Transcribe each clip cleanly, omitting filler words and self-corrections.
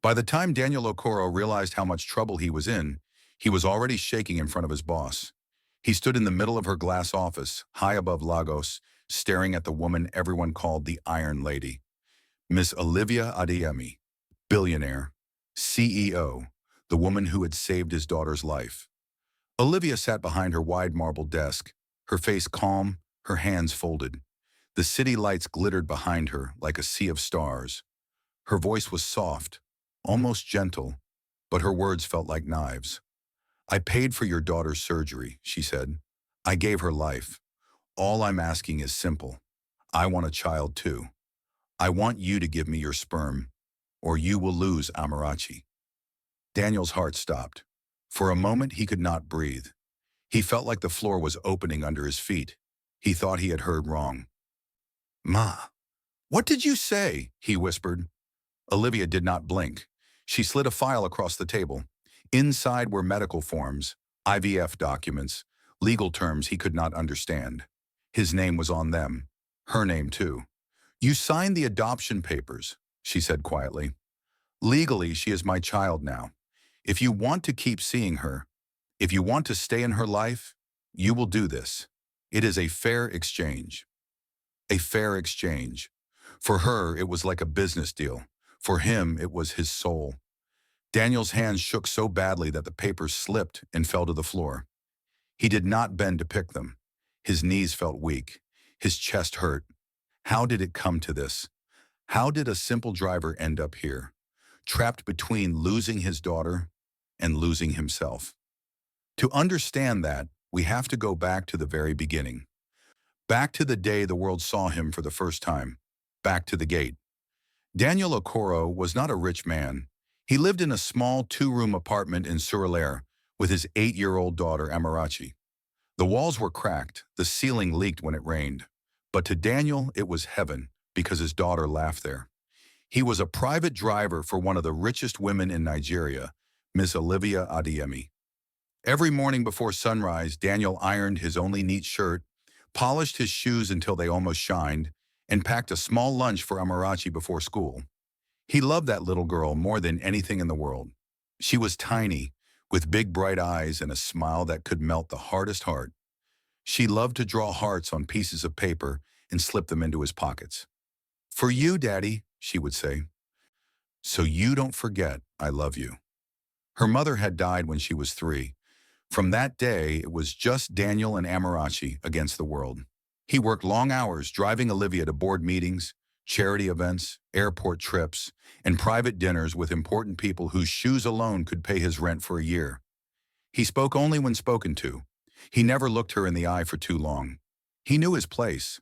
By the time Daniel Okoro realized how much trouble he was already shaking in front of his boss. He stood in the middle of her glass office, high above Lagos, staring at the woman everyone called the Iron Lady, Miss Olivia Adeyemi, billionaire, CEO, the woman who had saved his daughter's life. Olivia sat behind her wide marble desk, her face calm, her hands folded. The city lights glittered behind her like a sea of stars. Her voice was soft, almost gentle, but her words felt like knives. "I paid for your daughter's surgery," she said. "I gave her life. All I'm asking is simple. I want a child too. I want you to give me your sperm, or you will lose Amarachi." Daniel's heart stopped. For a moment, he could not breathe. He felt like the floor was opening under his feet. He thought he had heard wrong. "Ma, what did you say?" he whispered. Olivia did not blink. She slid a file across the table. Inside were medical forms, IVF documents, legal terms he could not understand. His name was on them. Her name too. "You signed the adoption papers," she said quietly. "Legally, she is my child now. If you want to keep seeing her, if you want to stay in her life, you will do this. It is a fair exchange." A fair exchange. For her, it was like a business deal. For him, it was his soul. Daniel's hands shook so badly that the papers slipped and fell to the floor. He did not bend to pick them. His knees felt weak. His chest hurt. How did it come to this? How did a simple driver end up here, trapped between losing his daughter and losing himself? To understand that, we have to go back to the very beginning. Back to the day the world saw him for the first time. Back to the gate. Daniel Okoro was not a rich man. He lived in a small two-room apartment in Surulere with his 8-year-old daughter Amarachi. The walls were cracked, the ceiling leaked when it rained. But to Daniel, it was heaven because his daughter laughed there. He was a private driver for one of the richest women in Nigeria, Miss Olivia Adeyemi. Every morning before sunrise, Daniel ironed his only neat shirt, polished his shoes until they almost shined, and packed a small lunch for Amarachi before school. He loved that little girl more than anything in the world. She was tiny, with big bright eyes and a smile that could melt the hardest heart. She loved to draw hearts on pieces of paper and slip them into his pockets. "For you, Daddy," she would say. "So you don't forget I love you." Her mother had died when she was 3. From that day, it was just Daniel and Amarachi against the world. He worked long hours driving Olivia to board meetings, charity events, airport trips, and private dinners with important people whose shoes alone could pay his rent for a year. He spoke only when spoken to. He never looked her in the eye for too long. He knew his place.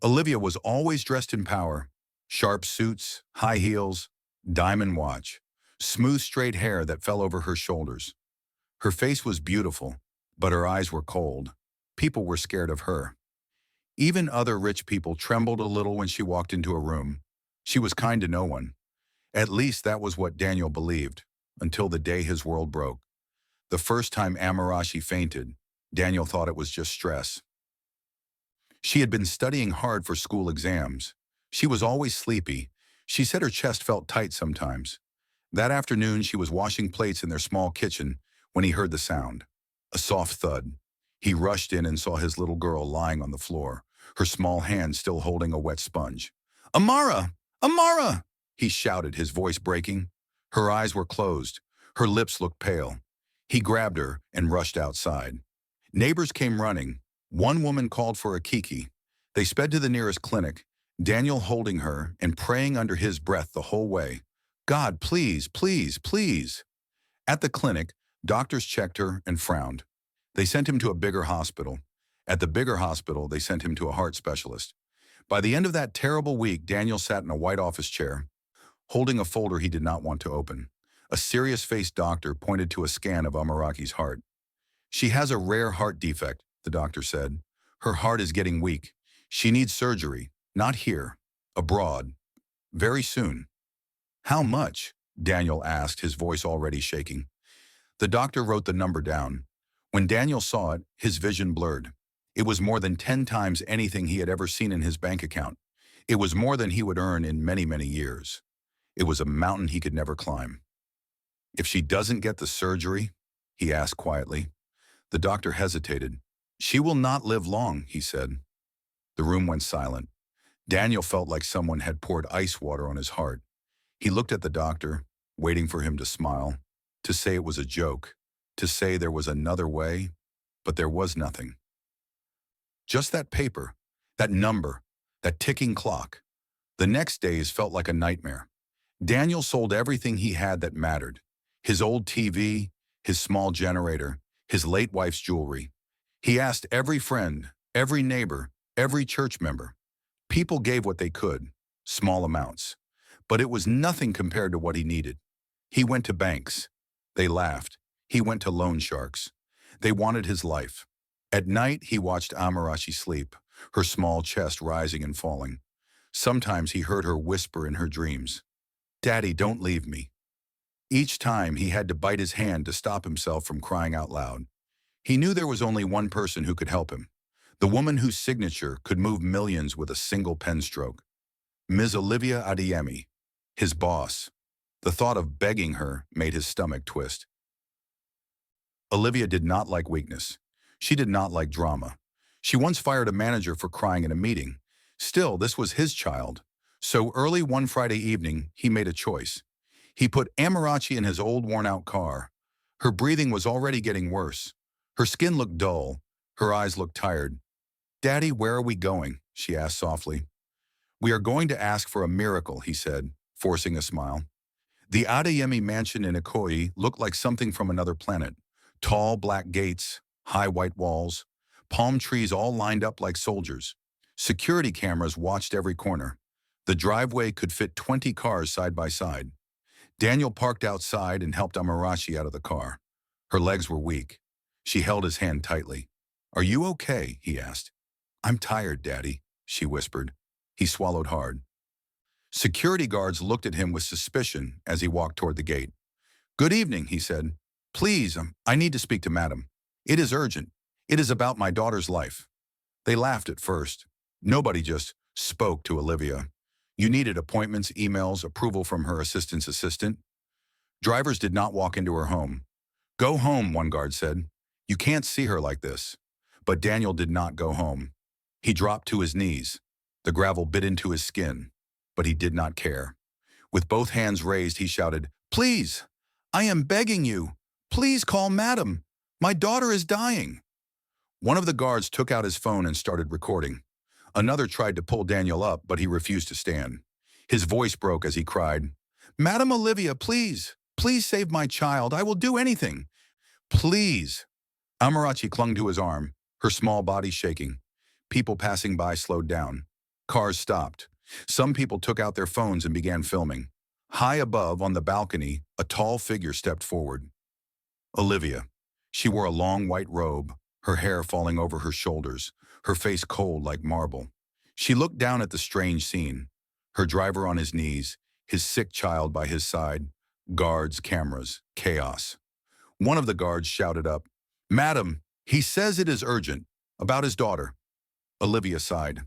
Olivia was always dressed in power. Sharp suits, high heels, diamond watch, smooth straight hair that fell over her shoulders. Her face was beautiful, but her eyes were cold. People were scared of her. Even other rich people trembled a little when she walked into a room. She was kind to no one. At least that was what Daniel believed, until the day his world broke. The first time Amarachi fainted, Daniel thought it was just stress. She had been studying hard for school exams. She was always sleepy. She said her chest felt tight sometimes. That afternoon, she was washing plates in their small kitchen when he heard the sound. A soft thud. He rushed in and saw his little girl lying on the floor, her small hand still holding a wet sponge. "Amara! Amara!" he shouted, his voice breaking. Her eyes were closed. Her lips looked pale. He grabbed her and rushed outside. Neighbors came running. One woman called for a kiki. They sped to the nearest clinic, Daniel holding her and praying under his breath the whole way. "God, please, please, please." At the clinic, doctors checked her and frowned. They sent him to a bigger hospital. At the bigger hospital, they sent him to a heart specialist. By the end of that terrible week, Daniel sat in a white office chair, holding a folder he did not want to open. A serious-faced doctor pointed to a scan of Amarachi's heart. "She has a rare heart defect," the doctor said. "Her heart is getting weak. She needs surgery, not here, abroad, very soon." "How much?" Daniel asked, his voice already shaking. The doctor wrote the number down. When Daniel saw it, his vision blurred. It was more than 10 times anything he had ever seen in his bank account. It was more than he would earn in many, many years. It was a mountain he could never climb. If she doesn't get the surgery, he asked quietly. The doctor hesitated. She will not live long, he said. The room went silent. Daniel felt like someone had poured ice water on his heart. He looked at the doctor, waiting for him to smile, to say it was a joke, to say there was another way, but there was nothing. Just that paper, that number, that ticking clock. The next days felt like a nightmare. Daniel sold everything he had that mattered. His old TV, his small generator, his late wife's jewelry. He asked every friend, every neighbor, every church member. People gave what they could, small amounts. But it was nothing compared to what he needed. He went to banks. They laughed. He went to loan sharks. They wanted his life. At night, he watched Amarachi sleep, her small chest rising and falling. Sometimes he heard her whisper in her dreams, "Daddy, don't leave me." Each time he had to bite his hand to stop himself from crying out loud. He knew there was only one person who could help him, the woman whose signature could move millions with a single pen stroke. Ms. Olivia Adeyemi, his boss. The thought of begging her made his stomach twist. Olivia did not like weakness. She did not like drama. She once fired a manager for crying in a meeting. Still, this was his child. So early one Friday evening, he made a choice. He put Amarachi in his old worn-out car. Her breathing was already getting worse. Her skin looked dull. Her eyes looked tired. "Daddy, where are we going?" she asked softly. "We are going to ask for a miracle," he said, forcing a smile. The Adeyemi mansion in Ikoyi looked like something from another planet. Tall black gates, high white walls, palm trees all lined up like soldiers. Security cameras watched every corner. The driveway could fit 20 cars side by side. Daniel parked outside and helped Amarachi out of the car. Her legs were weak. She held his hand tightly. "Are you okay?" he asked. "I'm tired, Daddy," she whispered. He swallowed hard. Security guards looked at him with suspicion as he walked toward the gate. "Good evening," he said. "Please, I need to speak to Madam. It is urgent. It is about my daughter's life." They laughed at first. Nobody just spoke to Olivia. You needed appointments, emails, approval from her assistant's assistant. Drivers did not walk into her home. "Go home," one guard said. "You can't see her like this." But Daniel did not go home. He dropped to his knees. The gravel bit into his skin, but he did not care. With both hands raised, he shouted, "Please, I am begging you. Please call Madam. My daughter is dying." One of the guards took out his phone and started recording. Another tried to pull Daniel up, but he refused to stand. His voice broke as he cried, "Madam Olivia, please, please save my child. I will do anything. Please." Amarachi clung to his arm, her small body shaking. People passing by slowed down. Cars stopped. Some people took out their phones and began filming. High above, on the balcony, a tall figure stepped forward. Olivia. She wore a long white robe, her hair falling over her shoulders, her face cold like marble. She looked down at the strange scene. Her driver on his knees, his sick child by his side, guards, cameras, chaos. One of the guards shouted up, "Madam, he says it is urgent, about his daughter." Olivia sighed.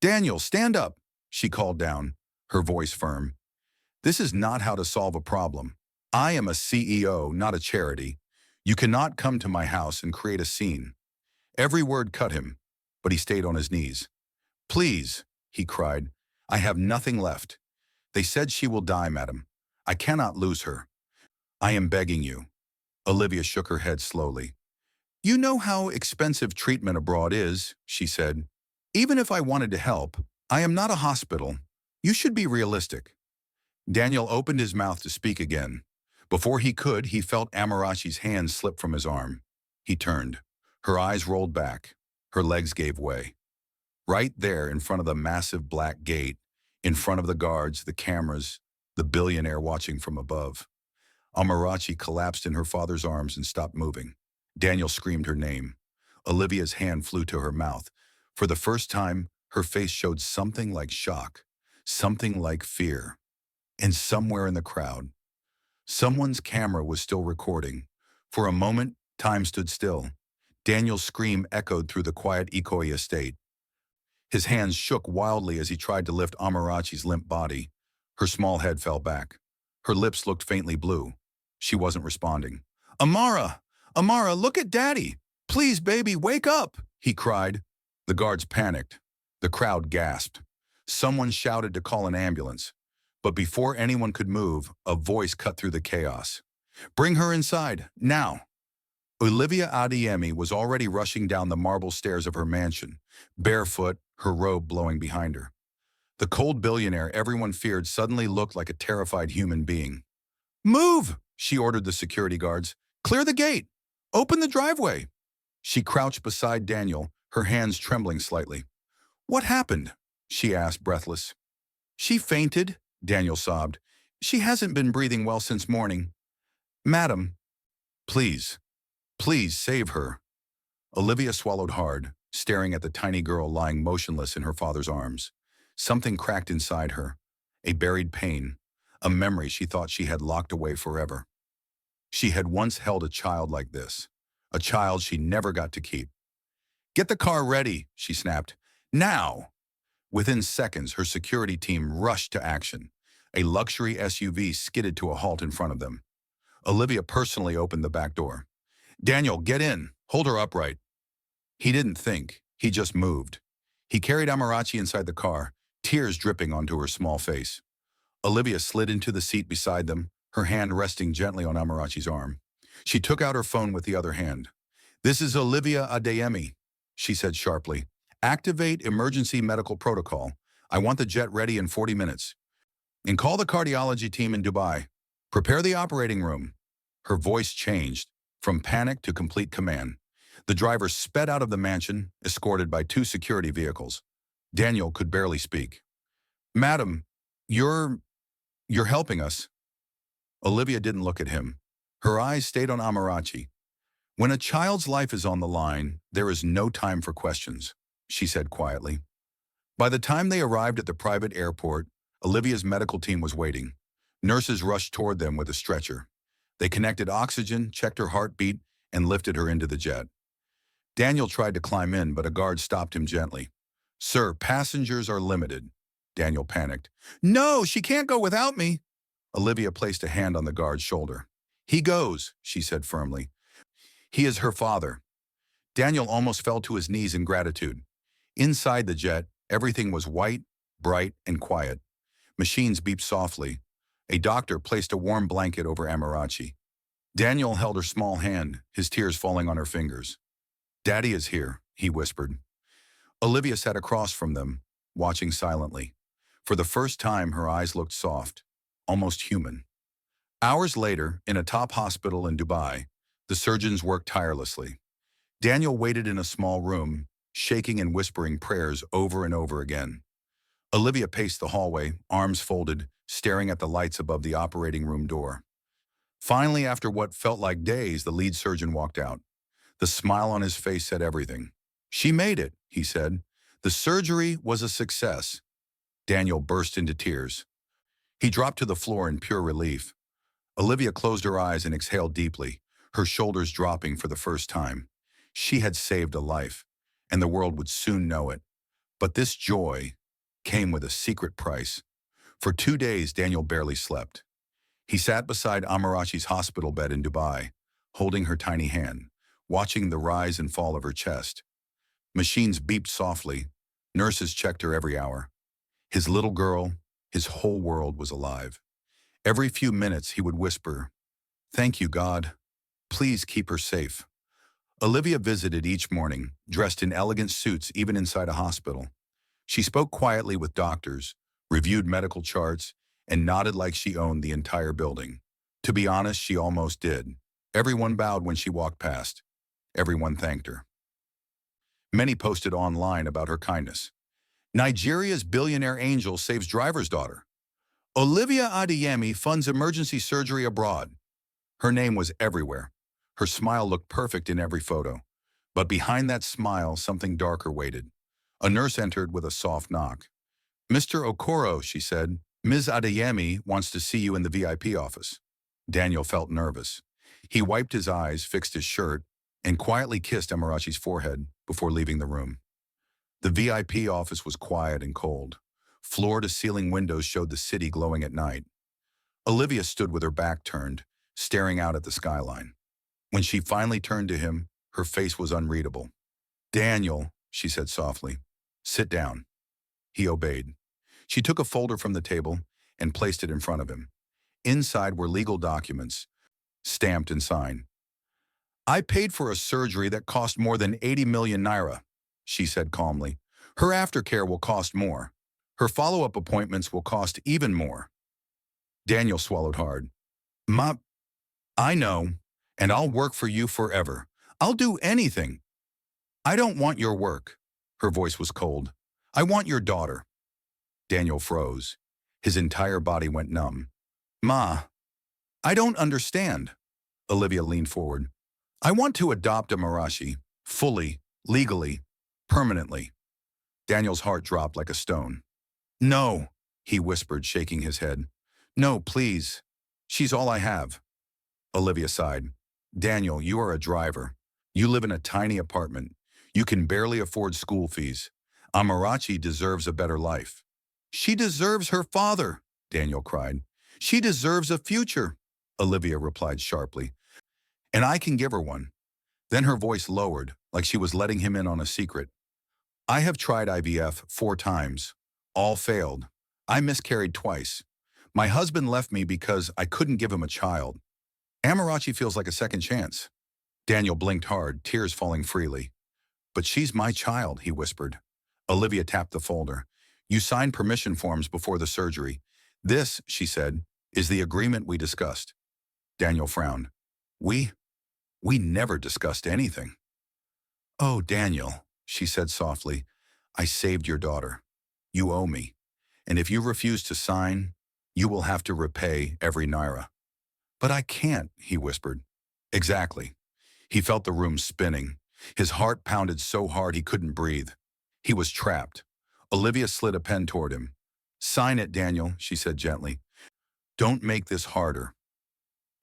"Daniel, stand up," she called down, her voice firm. "This is not how to solve a problem. I am a CEO, not a charity. You cannot come to my house and create a scene." Every word cut him, but he stayed on his knees. "Please," he cried, "I have nothing left. They said she will die, Madam. I cannot lose her. I am begging you." Olivia shook her head slowly. "You know how expensive treatment abroad is," she said. "Even if I wanted to help, I am not a hospital. You should be realistic." Daniel opened his mouth to speak again. Before he could, he felt Amarachi's hand slip from his arm. He turned. Her eyes rolled back. Her legs gave way. Right there in front of the massive black gate, in front of the guards, the cameras, the billionaire watching from above. Amarachi collapsed in her father's arms and stopped moving. Daniel screamed her name. Olivia's hand flew to her mouth. For the first time, her face showed something like shock, something like fear. And somewhere in the crowd, someone's camera was still recording. For a moment, time stood still. Daniel's scream echoed through the quiet Ikoyi estate. His hands shook wildly as he tried to lift Amarachi's limp body. Her small head fell back. Her lips looked faintly blue. She wasn't responding. Amara! Amara, look at Daddy! Please, baby, wake up! He cried. The guards panicked. The crowd gasped. Someone shouted to call an ambulance. But before anyone could move, a voice cut through the chaos. Bring her inside, now! Olivia Adeyemi was already rushing down the marble stairs of her mansion, barefoot, her robe blowing behind her. The cold billionaire everyone feared suddenly looked like a terrified human being. Move! She ordered the security guards. Clear the gate! Open the driveway! She crouched beside Daniel, her hands trembling slightly. What happened? She asked, breathless. She fainted, Daniel sobbed. She hasn't been breathing well since morning. Madam, please, please save her. Olivia swallowed hard, staring at the tiny girl lying motionless in her father's arms. Something cracked inside her, a buried pain, a memory she thought she had locked away forever. She had once held a child like this, a child she never got to keep. Get the car ready, she snapped. Now! Within seconds, her security team rushed to action. A luxury SUV skidded to a halt in front of them. Olivia personally opened the back door. Daniel, get in. Hold her upright. He didn't think. He just moved. He carried Amarachi inside the car, tears dripping onto her small face. Olivia slid into the seat beside them, her hand resting gently on Amarachi's arm. She took out her phone with the other hand. This is Olivia Adeyemi, she said sharply. Activate emergency medical protocol. I want the jet ready in 40 minutes. And call the cardiology team in Dubai. Prepare the operating room. Her voice changed, from panic to complete command. The driver sped out of the mansion, escorted by 2 security vehicles. Daniel could barely speak. Madam, you're helping us. Olivia didn't look at him. Her eyes stayed on Amarachi. When a child's life is on the line, there is no time for questions, she said quietly. By the time they arrived at the private airport, Olivia's medical team was waiting. Nurses rushed toward them with a stretcher. They connected oxygen, checked her heartbeat, and lifted her into the jet. Daniel tried to climb in, but a guard stopped him gently. Sir, passengers are limited. Daniel panicked. No, she can't go without me. Olivia placed a hand on the guard's shoulder. He goes, she said firmly. He is her father. Daniel almost fell to his knees in gratitude. Inside the jet, everything was white, bright, and quiet. Machines beeped softly. A doctor placed a warm blanket over Amarachi. Daniel held her small hand, his tears falling on her fingers. Daddy is here, he whispered. Olivia sat across from them, watching silently. For the first time, her eyes looked soft, almost human. Hours later, in a top hospital in Dubai, the surgeons worked tirelessly. Daniel waited in a small room, shaking and whispering prayers over and over again. Olivia paced the hallway, arms folded, staring at the lights above the operating room door. Finally, after what felt like days, the lead surgeon walked out. The smile on his face said everything. She made it, he said. The surgery was a success. Daniel burst into tears. He dropped to the floor in pure relief. Olivia closed her eyes and exhaled deeply, her shoulders dropping for the first time. She had saved a life, and the world would soon know it. But this joy came with a secret price. For 2 days, Daniel barely slept. He sat beside Amarachi's hospital bed in Dubai, holding her tiny hand, watching the rise and fall of her chest. Machines beeped softly. Nurses checked her every hour. His little girl, his whole world was alive. Every few minutes, he would whisper, "Thank you, God. Please keep her safe." Olivia visited each morning, dressed in elegant suits even inside a hospital. She spoke quietly with doctors, reviewed medical charts, and nodded like she owned the entire building. To be honest, she almost did. Everyone bowed when she walked past. Everyone thanked her. Many posted online about her kindness. Nigeria's billionaire angel saves driver's daughter. Olivia Adeyemi funds emergency surgery abroad. Her name was everywhere. Her smile looked perfect in every photo. But behind that smile, something darker waited. A nurse entered with a soft knock. Mr. Okoro, she said, Ms. Adeyemi wants to see you in the VIP office. Daniel felt nervous. He wiped his eyes, fixed his shirt, and quietly kissed Amarachi's forehead before leaving the room. The VIP office was quiet and cold. Floor-to-ceiling windows showed the city glowing at night. Olivia stood with her back turned, staring out at the skyline. When she finally turned to him, her face was unreadable. "Daniel," she said softly, "sit down." He obeyed. She took a folder from the table and placed it in front of him. Inside were legal documents, stamped and signed. "I paid for a surgery that cost more than 80 million naira," she said calmly. "Her aftercare will cost more. Her follow-up appointments will cost even more." Daniel swallowed hard. "Ma, I know, and I'll work for you forever. I'll do anything." "I don't want your work." Her voice was cold. "I want your daughter." Daniel froze. His entire body went numb. "Ma, I don't understand." Olivia leaned forward. "I want to adopt Amarachi, fully, legally, permanently." Daniel's heart dropped like a stone. "No," he whispered, shaking his head. "No, please. She's all I have." Olivia sighed. "Daniel, you are a driver. You live in a tiny apartment. You can barely afford school fees. Amarachi deserves a better life." "She deserves her father," Daniel cried. "She deserves a future," Olivia replied sharply. "And I can give her one." Then her voice lowered, like she was letting him in on a secret. "I have tried IVF 4 times. All failed. I miscarried twice. My husband left me because I couldn't give him a child. Amarachi feels like a second chance." Daniel blinked hard, tears falling freely. "But she's my child," he whispered. Olivia tapped the folder. "You signed permission forms before the surgery. This," she said, "is the agreement we discussed." Daniel frowned. We never discussed anything." "Oh, Daniel," she said softly, "I saved your daughter. You owe me. And if you refuse to sign, you will have to repay every naira." "But I can't," he whispered. "Exactly." He felt the room spinning. His heart pounded so hard he couldn't breathe. He was trapped. Olivia slid a pen toward him. "Sign it, Daniel," she said gently. "Don't make this harder."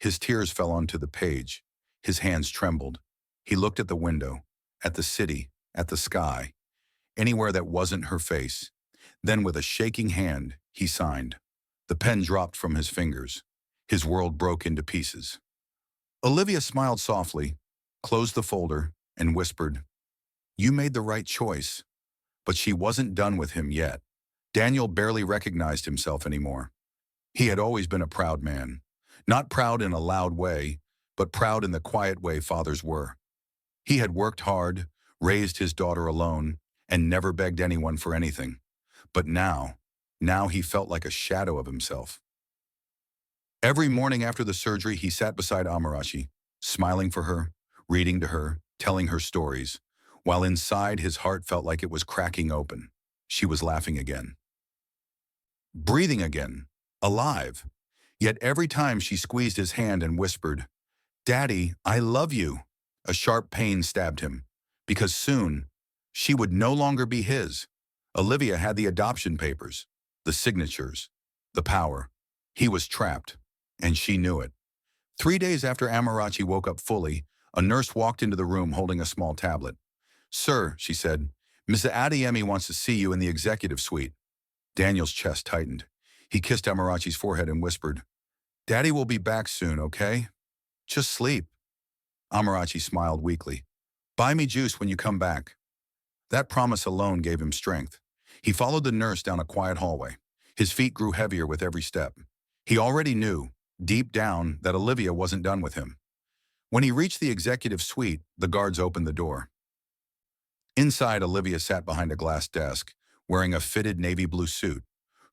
His tears fell onto the page. His hands trembled. He looked at the window, at the city, at the sky, anywhere that wasn't her face. Then with a shaking hand, he signed. The pen dropped from his fingers. His world broke into pieces. Olivia smiled softly, closed the folder, and whispered, "You made the right choice." But she wasn't done with him yet. Daniel barely recognized himself anymore. He had always been a proud man. Not proud in a loud way, but proud in the quiet way fathers were. He had worked hard, raised his daughter alone, and never begged anyone for anything. But now he felt like a shadow of himself. Every morning after the surgery, he sat beside Amarachi, smiling for her, reading to her, telling her stories, while inside his heart felt like it was cracking open. She was laughing again. Breathing again. Alive. Yet every time she squeezed his hand and whispered, "Daddy, I love you," a sharp pain stabbed him, because soon she would no longer be his. Olivia had the adoption papers, the signatures, the power. He was trapped, and she knew it. 3 days after Amarachi woke up fully, a nurse walked into the room holding a small tablet. "Sir," she said, "Ms. Adeyemi wants to see you in the executive suite." Daniel's chest tightened. He kissed Amarachi's forehead and whispered, "Daddy will be back soon, okay? Just sleep." Amarachi smiled weakly. "Buy me juice when you come back." That promise alone gave him strength. He followed the nurse down a quiet hallway. His feet grew heavier with every step. He already knew, deep down, that Olivia wasn't done with him. When he reached the executive suite, the guards opened the door. Inside, Olivia sat behind a glass desk, wearing a fitted navy blue suit.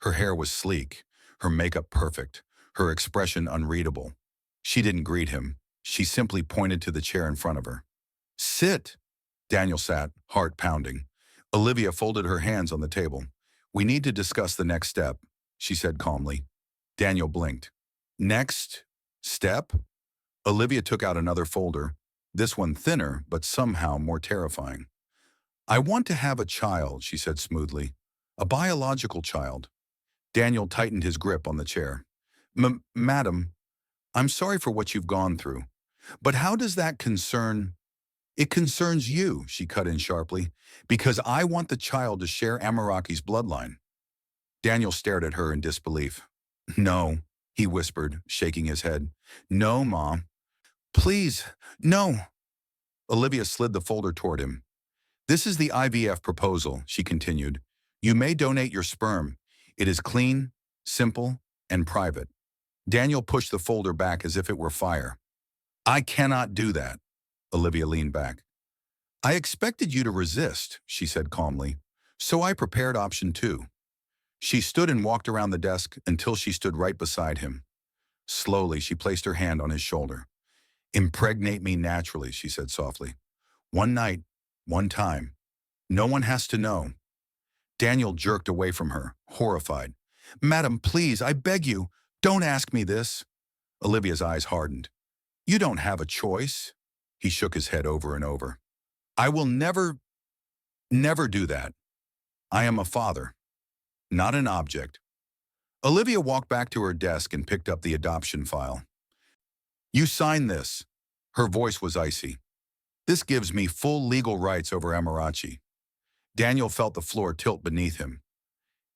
Her hair was sleek, her makeup perfect, her expression unreadable. She didn't greet him. She simply pointed to the chair in front of her. "Sit." Daniel sat, heart pounding. Olivia folded her hands on the table. "We need to discuss the next step," she said calmly. Daniel blinked. "Next step?" Olivia took out another folder, this one thinner, but somehow more terrifying. "I want to have a child," she said smoothly. "A biological child." Daniel tightened his grip on the chair. Madam, I'm sorry for what you've gone through. But how does that concern—" "It concerns you," she cut in sharply, "because I want the child to share Amarachi's bloodline." Daniel stared at her in disbelief. "No, he whispered, shaking his head. No, Mom. Please, no. Olivia slid the folder toward him. This is the IVF proposal, she continued. You may donate your sperm. It is clean, simple, and private. Daniel pushed the folder back as if it were fire. I cannot do that. Olivia leaned back. I expected you to resist, she said calmly. So I prepared option 2. She stood and walked around the desk until she stood right beside him. Slowly, she placed her hand on his shoulder. Impregnate me naturally, she said softly. One night, one time. No one has to know. Daniel jerked away from her, horrified. Madam, please, I beg you, don't ask me this. Olivia's eyes hardened. You don't have a choice. He shook his head over and over. I will never do that. I am a father, not an object. Olivia walked back to her desk and picked up the adoption file. You sign this. Her voice was icy. This gives me full legal rights over Amarachi. Daniel felt the floor tilt beneath him.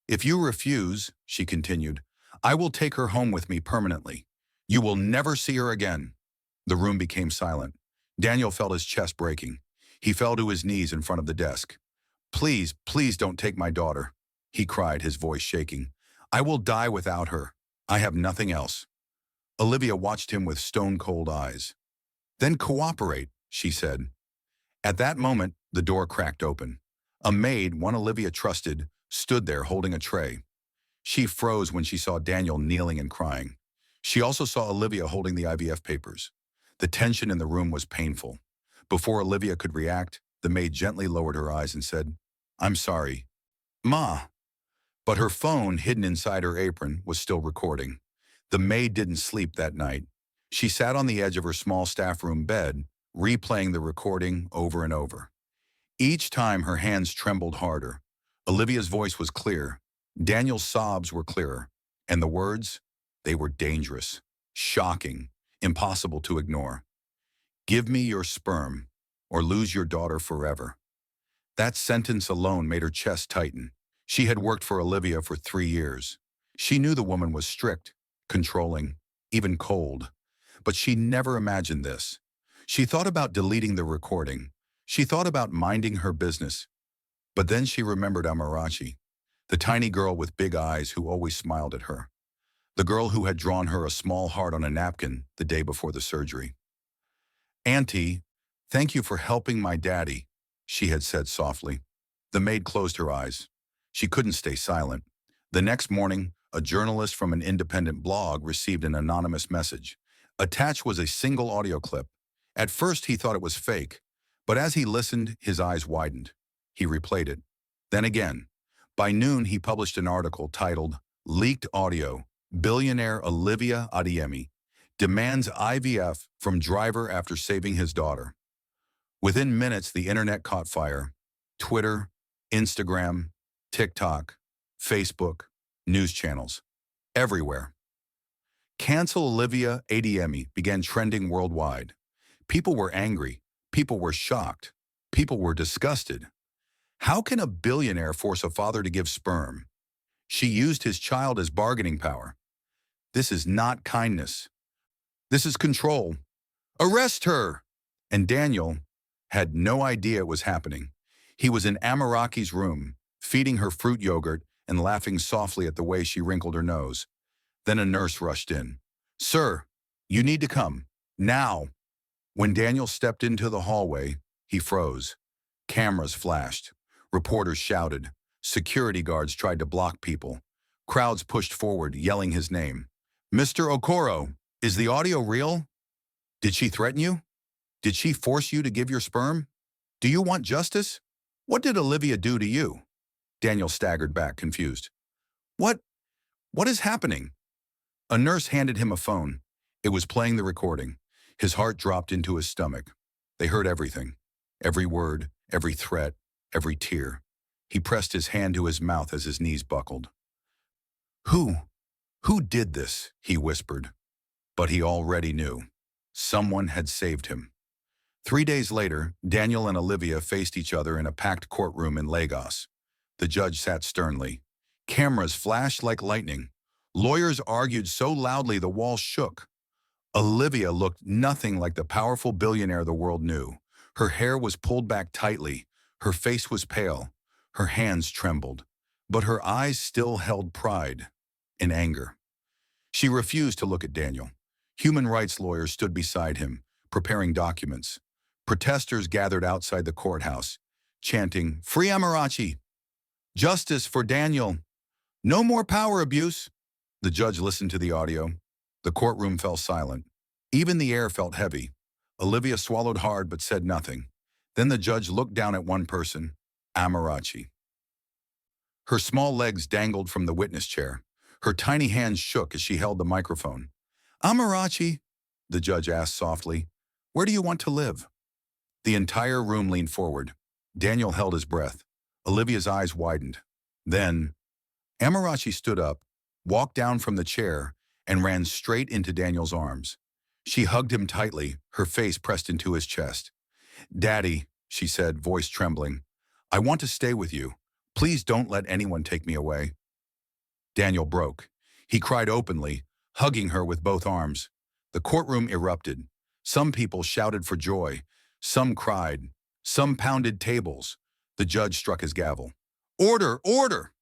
If you refuse, she continued, I will take her home with me permanently. You will never see her again. The room became silent. Daniel felt his chest breaking. He fell to his knees in front of the desk. Please, please don't take my daughter, he cried, his voice shaking. I will die without her. I have nothing else. Olivia watched him with stone-cold eyes. Then cooperate, she said. At that moment, the door cracked open. A maid, one Olivia trusted, stood there holding a tray. She froze when she saw Daniel kneeling and crying. She also saw Olivia holding the IVF papers. The tension in the room was painful. Before Olivia could react, the maid gently lowered her eyes and said, I'm sorry. Ma. But her phone, hidden inside her apron, was still recording. The maid didn't sleep that night. She sat on the edge of her small staff room bed, replaying the recording over and over. Each time her hands trembled harder. Olivia's voice was clear. Daniel's sobs were clearer. And the words? They were dangerous, shocking, impossible to ignore. Give me your sperm, or lose your daughter forever. That sentence alone made her chest tighten. She had worked for Olivia for 3 years. She knew the woman was strict, controlling, even cold. But she never imagined this. She thought about deleting the recording. She thought about minding her business. But then she remembered Amarachi, the tiny girl with big eyes who always smiled at her. The girl who had drawn her a small heart on a napkin the day before the surgery. Auntie, thank you for helping my daddy, she had said softly. The maid closed her eyes. She couldn't stay silent. The next morning, a journalist from an independent blog received an anonymous message. Attached was a single audio clip. At first, he thought it was fake, but as he listened, his eyes widened. He replayed it. Then again. By noon, he published an article titled, Leaked Audio, Billionaire Olivia Adeyemi demands IVF from driver after saving his daughter. Within minutes, the internet caught fire. Twitter, Instagram, TikTok, Facebook, news channels. Everywhere. Cancel Olivia Adeyemi began trending worldwide. People were angry. People were shocked. People were disgusted. How can a billionaire force a father to give sperm? She used his child as bargaining power. This is not kindness. This is control. Arrest her! And Daniel had no idea it was happening. He was in Amarachi's room, feeding her fruit yogurt and laughing softly at the way she wrinkled her nose. Then a nurse rushed in. Sir, you need to come. Now. When Daniel stepped into the hallway, he froze. Cameras flashed. Reporters shouted. Security guards tried to block people. Crowds pushed forward, yelling his name. Mr. Okoro, is the audio real? Did she threaten you? Did she force you to give your sperm? Do you want justice? What did Olivia do to you? Daniel staggered back, confused. What is happening? A nurse handed him a phone. It was playing the recording. His heart dropped into his stomach. They heard everything. Every word, every threat, every tear. He pressed his hand to his mouth as his knees buckled. Who did this? He whispered. But he already knew. Someone had saved him. 3 days later, Daniel and Olivia faced each other in a packed courtroom in Lagos. The judge sat sternly. Cameras flashed like lightning. Lawyers argued so loudly the walls shook. Olivia looked nothing like the powerful billionaire the world knew. Her hair was pulled back tightly, her face was pale, her hands trembled, but her eyes still held pride and anger. She refused to look at Daniel. Human rights lawyers stood beside him, preparing documents. Protesters gathered outside the courthouse, chanting, "Free Amarachi! Justice for Daniel! No more power abuse!" The judge listened to the audio. The courtroom fell silent. Even the air felt heavy. Olivia swallowed hard but said nothing. Then the judge looked down at one person, Amarachi. Her small legs dangled from the witness chair. Her tiny hands shook as she held the microphone. "Amarachi," the judge asked softly, "where do you want to live?" The entire room leaned forward. Daniel held his breath. Olivia's eyes widened. Then, Amarachi stood up, walked down from the chair, and ran straight into Daniel's arms. She hugged him tightly, her face pressed into his chest. "Daddy," she said, voice trembling, "I want to stay with you. Please don't let anyone take me away." Daniel broke. He cried openly, hugging her with both arms. The courtroom erupted. Some people shouted for joy. Some cried. Some pounded tables. The judge struck his gavel. "Order! Order!"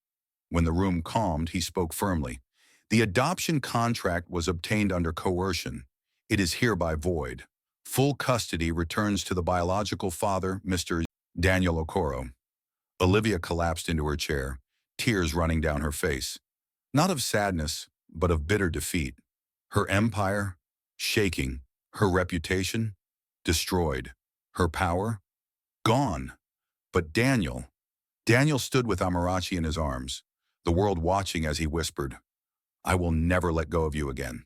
When the room calmed, he spoke firmly. "The adoption contract was obtained under coercion. It is hereby void. Full custody returns to the biological father, Mr. Daniel Okoro." Olivia collapsed into her chair, tears running down her face. Not of sadness, but of bitter defeat. Her empire, shaking. Her reputation, destroyed. Her power, gone. But Daniel stood with Amarachi in his arms, the world watching as he whispered, "I will never let go of you again."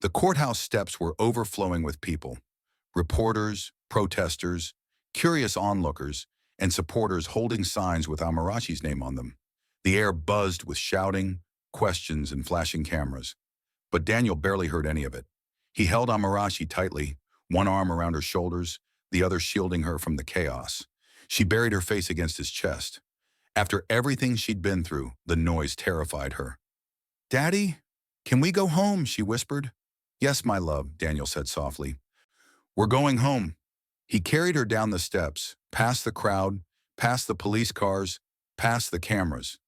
The courthouse steps were overflowing with people. Reporters, protesters, curious onlookers, and supporters holding signs with Amarachi's name on them. The air buzzed with shouting, questions, and flashing cameras. But Daniel barely heard any of it. He held Amarachi tightly, one arm around her shoulders, the other shielding her from the chaos. She buried her face against his chest. After everything she'd been through, the noise terrified her. "Daddy, can we go home?" she whispered. "Yes, my love," Daniel said softly. "We're going home." He carried her down the steps, past the crowd, past the police cars, past the cameras.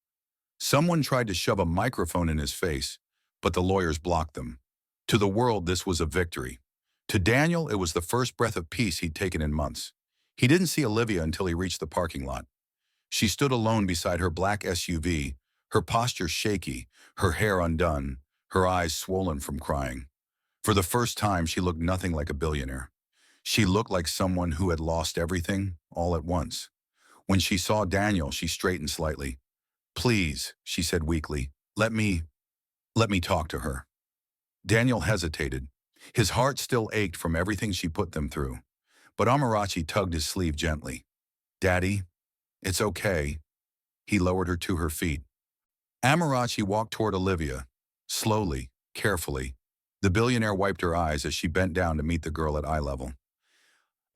Someone tried to shove a microphone in his face, but the lawyers blocked them. To the world, this was a victory. To Daniel, it was the first breath of peace he'd taken in months. He didn't see Olivia until he reached the parking lot. She stood alone beside her black SUV, her posture shaky, her hair undone, her eyes swollen from crying. For the first time, she looked nothing like a billionaire. She looked like someone who had lost everything, all at once. When she saw Daniel, she straightened slightly. "Please," she said weakly, let me talk to her." Daniel hesitated. His heart still ached from everything she put them through. But Amarachi tugged his sleeve gently. "Daddy, it's okay." He lowered her to her feet. Amarachi walked toward Olivia, slowly, carefully. The billionaire wiped her eyes as she bent down to meet the girl at eye level.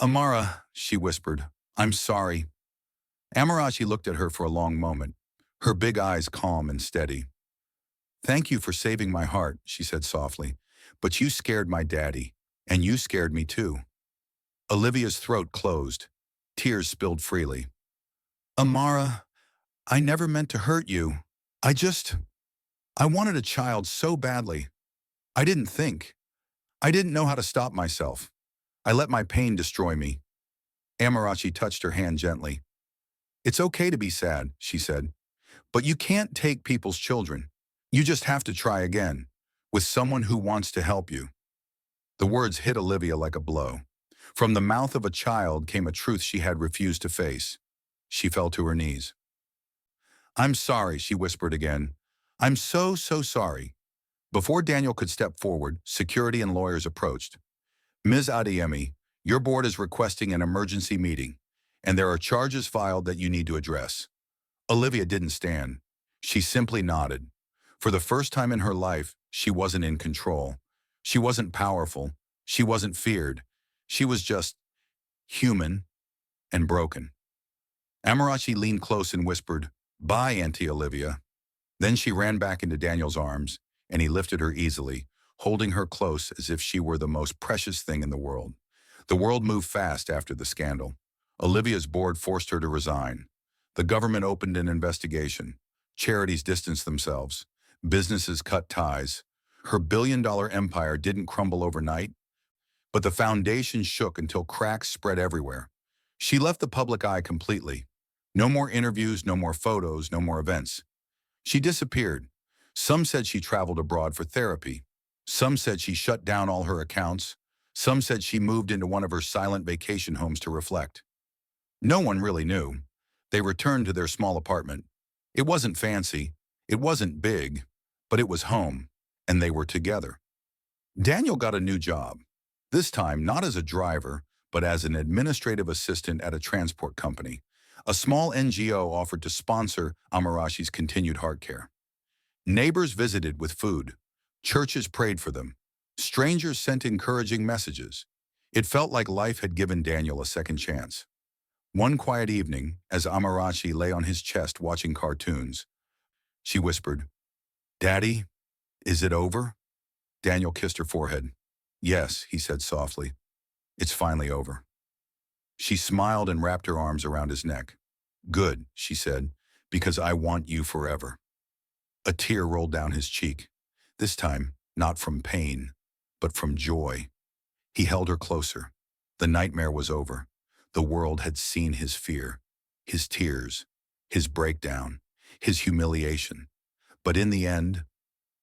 "Amara," she whispered, "I'm sorry." Amarachi looked at her for a long moment, her big eyes calm and steady. "Thank you for saving my heart," she said softly, "but you scared my daddy, and you scared me too." Olivia's throat closed. Tears spilled freely. "Amara, I never meant to hurt you. I wanted a child so badly. I didn't think. I didn't know how to stop myself. I let my pain destroy me." Amarachi touched her hand gently. "It's okay to be sad," she said, "but you can't take people's children. You just have to try again, with someone who wants to help you." The words hit Olivia like a blow. From the mouth of a child came a truth she had refused to face. She fell to her knees. "I'm sorry," she whispered again. "I'm so sorry." Before Daniel could step forward, security and lawyers approached. "Ms. Adeyemi, your board is requesting an emergency meeting, and there are charges filed that you need to address." Olivia didn't stand. She simply nodded. For the first time in her life, she wasn't in control. She wasn't powerful. She wasn't feared. She was just human and broken. Amarachi leaned close and whispered, "Bye, Auntie Olivia." Then she ran back into Daniel's arms. and he lifted her easily, holding her close as if she were the most precious thing in the world. The world moved fast after the scandal. Olivia's board forced her to resign. The government opened an investigation. Charities distanced themselves. Businesses cut ties. Her billion-dollar empire didn't crumble overnight, but the foundation shook until cracks spread everywhere. She left the public eye completely. No more interviews, no more photos, no more events. She disappeared. Some said she traveled abroad for therapy. Some said she shut down all her accounts. Some said she moved into one of her silent vacation homes to reflect. No one really knew. They returned to their small apartment. It wasn't fancy. It wasn't big, but it was home, and they were together. Daniel got a new job. This time, not as a driver, but as an administrative assistant at a transport company. A small NGO offered to sponsor Amarachi's continued heart care. Neighbors visited with food. Churches prayed for them. Strangers sent encouraging messages. It felt like life had given Daniel a second chance. One quiet evening, as Amarachi lay on his chest watching cartoons, she whispered, "Daddy, is it over?" Daniel kissed her forehead. "Yes," he said softly. "It's finally over." She smiled and wrapped her arms around his neck. "Good," she said, "because I want you forever." A tear rolled down his cheek, this time not from pain, but from joy. He held her closer. The nightmare was over. The world had seen his fear, his tears, his breakdown, his humiliation. But in the end,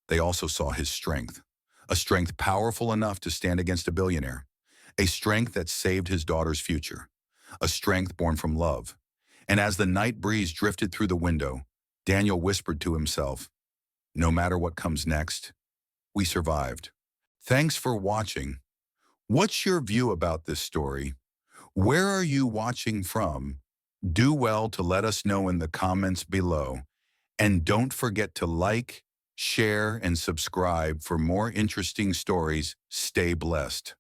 they also saw his strength, a strength powerful enough to stand against a billionaire, a strength that saved his daughter's future, a strength born from love. And as the night breeze drifted through the window, Daniel whispered to himself, "No matter what comes next, we survived." Thanks for watching. What's your view about this story? Where are you watching from? Do well to let us know in the comments below. And don't forget to like, share, and subscribe for more interesting stories. Stay blessed.